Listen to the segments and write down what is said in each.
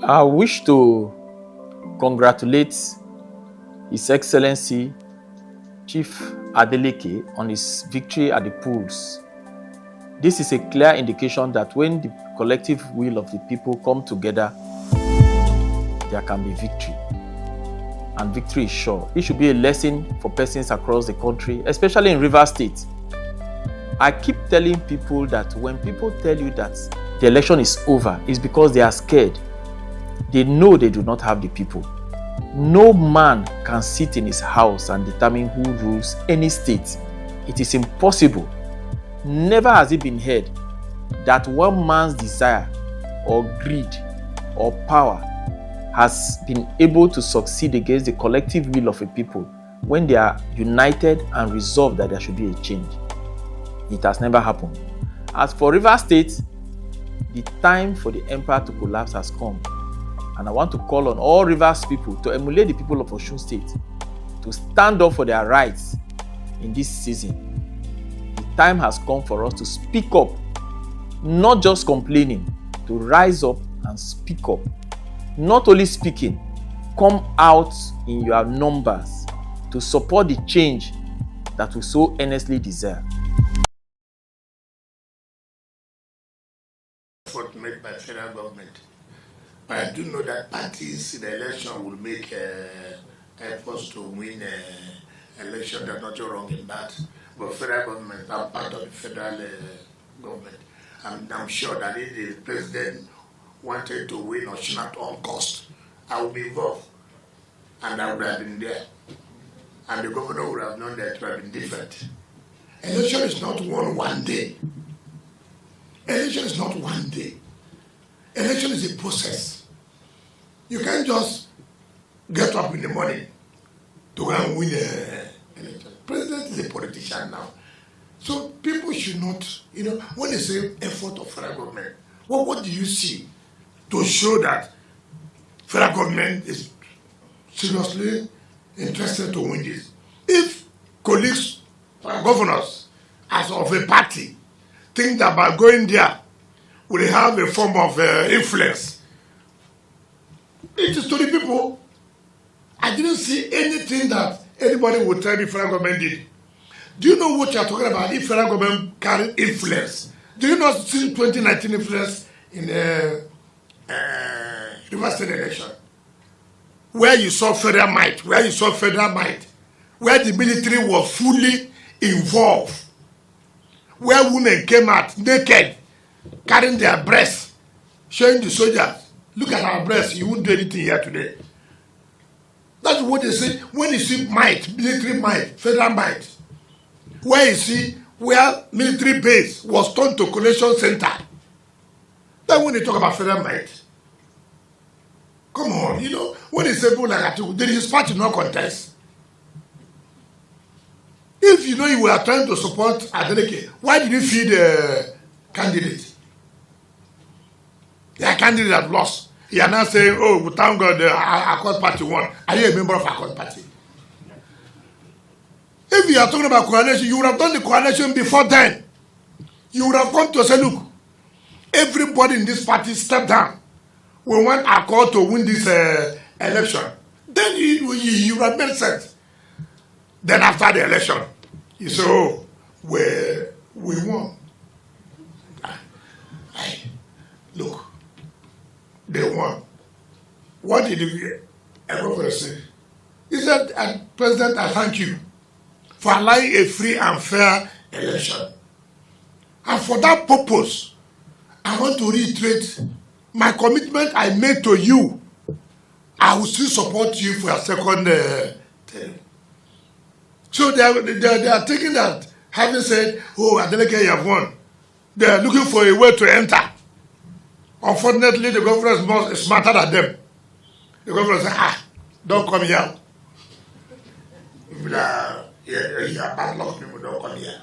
I wish to congratulate His Excellency Chief Adeleke on his victory at the polls. This is a clear indication that when the collective will of the people come together, there can be victory. And victory is sure. It should be a lesson for persons across the country, especially in Rivers State. I keep telling people that when people tell you that the election is over, it's because they are scared. They know they do not have the people. No man can sit in his house and determine who rules any state. It is impossible. Never has it been heard that one man's desire or greed or power has been able to succeed against the collective will of a people when they are united and resolved that there should be a change. It has never happened. As for Rivers State, the time for the empire to collapse has come. And I want to call on all Rivers people to emulate the people of Osun State to stand up for their rights in this season. The time has come for us to speak up, not just complaining, to rise up and speak up. Not only speaking, come out in your numbers to support the change that we so earnestly desire. Effort made by federal government. But I do know that parties in the election will make efforts to win election. There's nothing wrong in that. But federal government, I'm part of the federal government. I'm sure that if the president wanted to win Osun at all cost, I would be involved. And I would have been there. And the governor would have known that it would have been different. Election is not won one day. Election is not one day. Election is a process. You can't just get up in the morning to go and win an election. President is a politician now. So people should not, when they say effort of federal government, what do you see to show that federal government is seriously interested to win this? If colleagues, governors, as of a party, think that by going there, will have a form of influence. It is to the people. I didn't see anything that anybody would tell the federal government did. Do you know what you are talking about? If federal government carried influence, do you not see 2019 influence in the Rivers State election? Where you saw federal might, where the military was fully involved, where women came out naked, carrying their breasts, showing the soldiers, look at our breasts, you won't do anything here today. That's what they say. When you see might, military might, federal might, where you see where military base was turned to collation center, then when they talk about federal might, come on, when they say people like Atiku, there is party no contest. If you were trying to support Adeleke, why did you feed the candidate? Their candidate have lost. You are now saying, oh, we thank God the Accord Party won. Are you a member of Accord Party? If you are talking about coalition, you would have done the coalition before then. You would have come to say, look, everybody in this party step down. We want Accord to win this election. Then you would have made sense. Then after the election, you say, oh, we won. Look, they won. What did the governor say? He said, President, I thank you for allowing a free and fair election. And for that purpose, I want to reiterate my commitment I made to you. I will still support you for a second term. So they are taking that, having said, oh, Adeleke, you have won. They are looking for a way to enter. Unfortunately, the governor is smarter than them. The governor said, don't come here. You are bad luck, people, don't come here.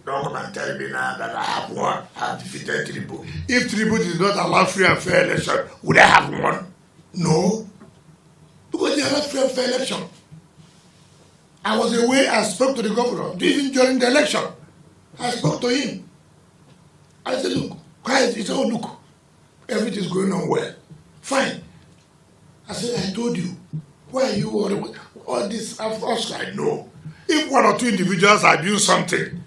Don't come and tell me now that I have won. I have defeated Tinubu. If Tinubu did not allow free and fair election, would I have won? No. Because they are not free and fair election. I was away, I spoke to the governor, even during the election. I spoke to him. I said, look, quiet. He said, oh, look, everything's going on well. Fine. I said, I told you. Why are you worried? All this, of course, I know. If one or two individuals are doing something,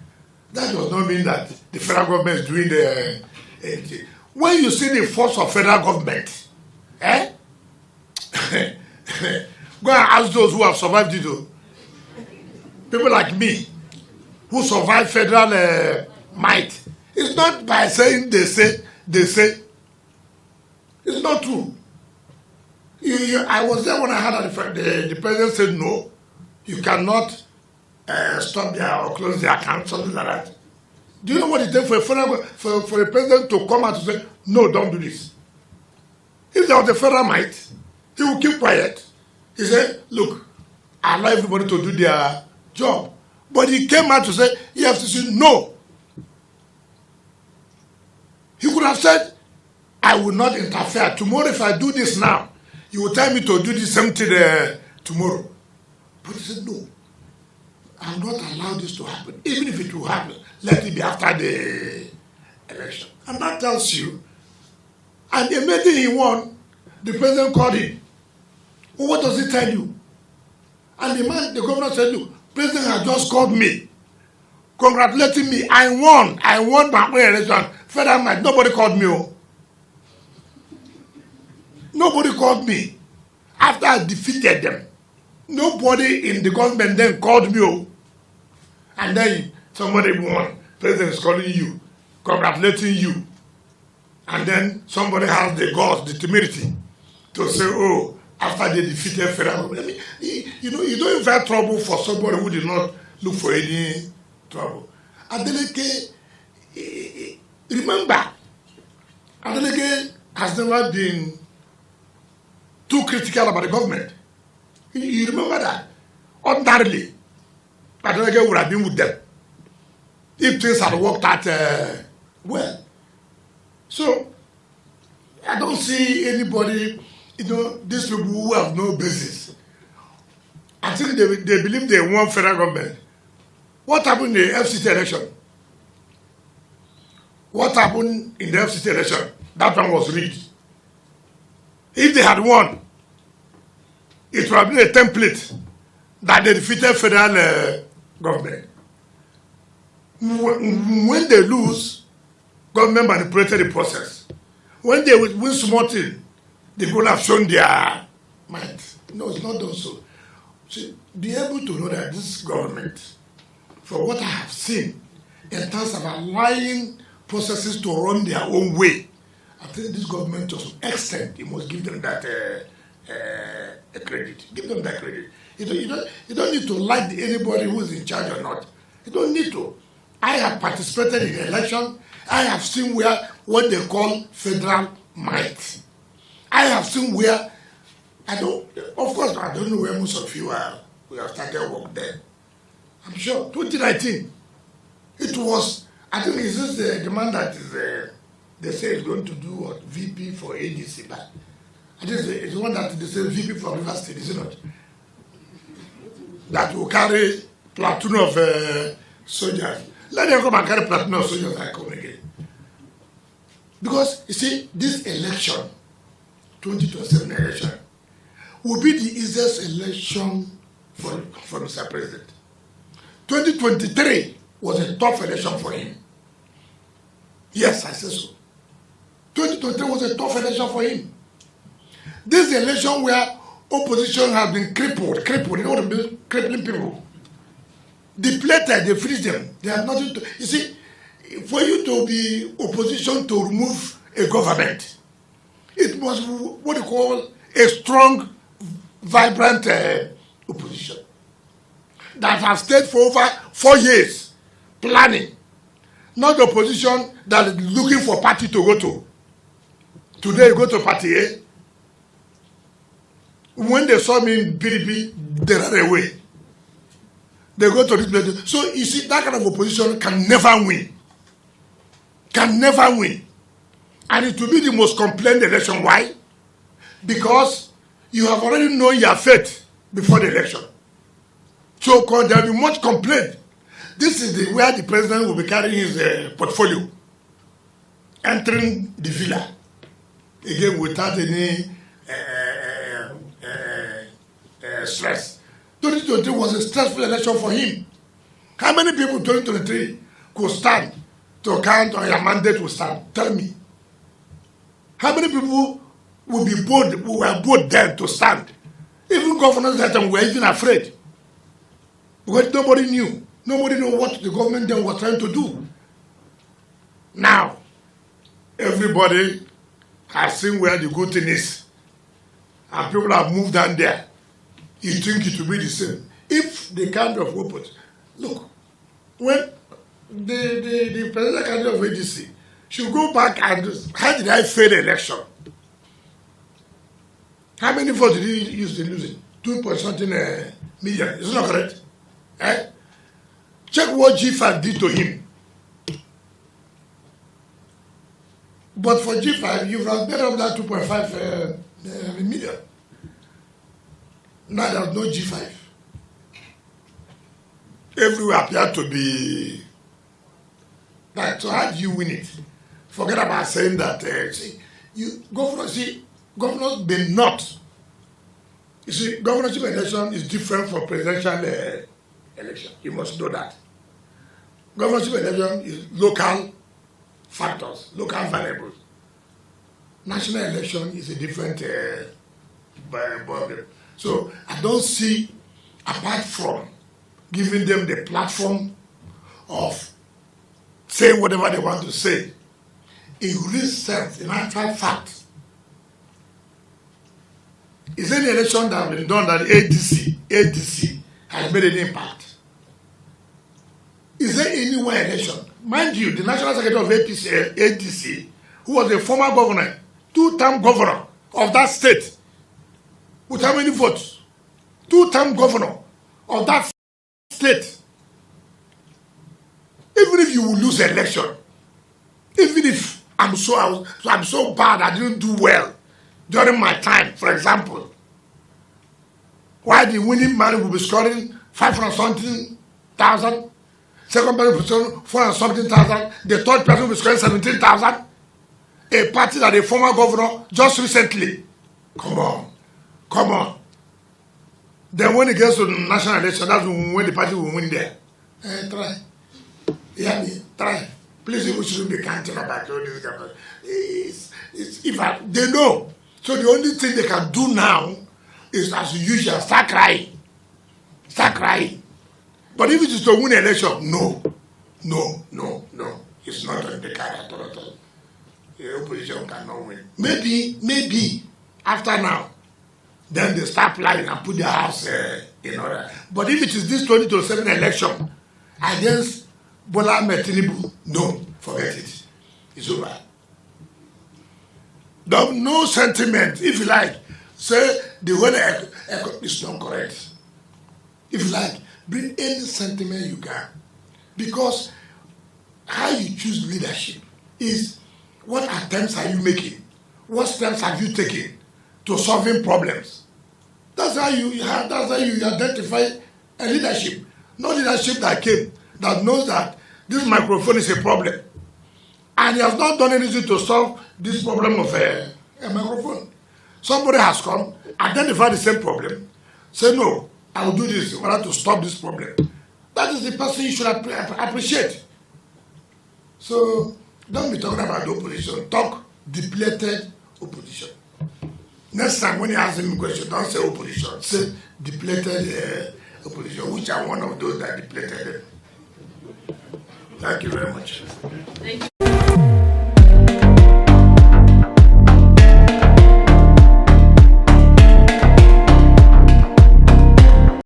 that does not mean that the federal government is doing the. When you see the force of federal government, eh? Go and ask those who have survived it. People like me, who survived federal might. It's not by saying they say. It's not true. I was there when I heard that the president said no, you cannot stop their or close their account, something like that. Do you know what it takes for a president to come out to say, no, don't do this? If there was a federal might, he would keep quiet. He said, look, I allow everybody to do their job. But he came out to say, you have to say no. He could have said, I will not interfere. Tomorrow, if I do this now, you will tell me to do the same thing tomorrow. But he said, no, I will not allow this to happen. Even if it will happen, let it be after the election. And that tells you, and immediately he won, the president called him. Well, what does he tell you? And the governor said, look, president has just called me, congratulating me. I won my election. Federal might, nobody called me. Oh. Nobody called me. After I defeated them, nobody in the government then called me. Oh. And then somebody won. President is calling you, congratulating you. And then somebody has the guts, the temerity to say, oh, after they defeated federal government. I mean, you don't invite trouble for somebody who did not look for any trouble. Adeleke, remember, Adeleke has never been too critical about the government. You remember that? Ordinarily, Adeleke would have been with them if things had worked out well. So, I don't see anybody, these people who have no basis. I think they believe they want federal government. What happened in the FCT election? What happened in the FCT election? That one was rigged. If they had won, it would have been a template that they defeated federal government. When they lose, government manipulated the process. When they win small thing, the people have shown their might. No, it's not done so. So be able to know that this government, for what I have seen, in terms of allowing processes to run their own way, I think this government, to some extent, you must give them that credit. Give them that credit. You don't need to like anybody who is in charge or not. You don't need to. I have participated in the election. I have seen what they call federal might. I have seen where I don't know where most of you are. We have started work then. I'm sure 2019. It was. I think this is the man that is. They say is going to do what VP for ADC, but I think it's the one that they say VP for River State, is it not? That will carry platoon of soldiers. Let them come and carry platoon of soldiers and come again. Because, you see, this election, 2027 election, will be the easiest election for Mr. President. 2023 was a tough election for him. Yes, I say so. 2023 was a tough election for him. This is the election where opposition has been crippled, you know what I mean? Crippling people. Depleted, they freeze them. They have nothing to. You see, for you to be opposition to remove a government, it must be what you call a strong, vibrant opposition that has stayed for over 4 years planning. Not the opposition that is looking for party to go to. Today you go to party A. When they saw me in PDP, they ran away. They go to this place. So you see, that kind of opposition can never win. Can never win. And it will be the most complained election. Why? Because you have already known your fate before the election. So there will be much complaint. This is where the president will be carrying his portfolio, entering the villa. again without any stress. 2023 was a stressful election for him. How many people in 2023 could stand to count on your mandate will stand? Tell me. How many people will be bold, who were bold then to stand? Even governors that time were even afraid. Because nobody knew. Nobody knew what the government then was trying to do. Now, everybody has seen where the good thing is. And people have moved down there. You think it will be the same. If the kind of weapons, look, when the presidential candidate of ADC should go back and how did I fail the election? How many votes did he use in losing? 2.something million. Is it not correct? Eh? Check what G5 did to him. But for G5, you've better of that 2.5 million. Now there's no G5. Everywhere appeared to be that. So how do you win it? Forget about saying that. Governors may not. You see, governorship election is different from presidential election. You must know that. Governorship election is local factors, local variables. National election is a different ballgame. So I don't see, apart from giving them the platform of saying whatever they want to say, in real sense, in actual fact, is any election that has been done that ADC has made an impact? Is there any one election? Mind you, the National Secretary of ADC, who was a former governor, two-term governor of that state, with how many votes? Two-term governor of that state. Even if you will lose the election, even if I'm so bad, I didn't do well during my time, for example, why the winning man will be scoring 500-something thousand, second person will be scoring 400-something thousand, the third person will be scoring 17,000, a party that a former governor just recently. Come on. Then when it gets to the national election, that's when the party will win there. Try. Yeah, try. Please, we shouldn't be counting about all this. They know. So the only thing they can do now is, as usual, start crying. But if it is to win an election, no. It's not on the card at all. The opposition cannot win. Maybe after now, then they start planning and put their house in order. But if it is this 2027 election against Bola Ahmed Tinubu, no, forget it. It's over. There's no sentiment. If you like, say the word is not correct. If you like, bring any sentiment you can. Because how you choose leadership is what attempts are you making? What steps have you taken to solving problems? That's how you identify a leadership. No leadership that came, that knows that this microphone is a problem. And he has not done anything to solve this problem of a microphone. Somebody has come, identified the same problem, say, no, I will do this in order to stop this problem. That is the person you should appreciate. So, don't be talking about the opposition. Talk depleted opposition. Next time when you ask him a question, don't say opposition. Say depleted opposition, which are one of those that depleted them. Thank you very much. Thank you.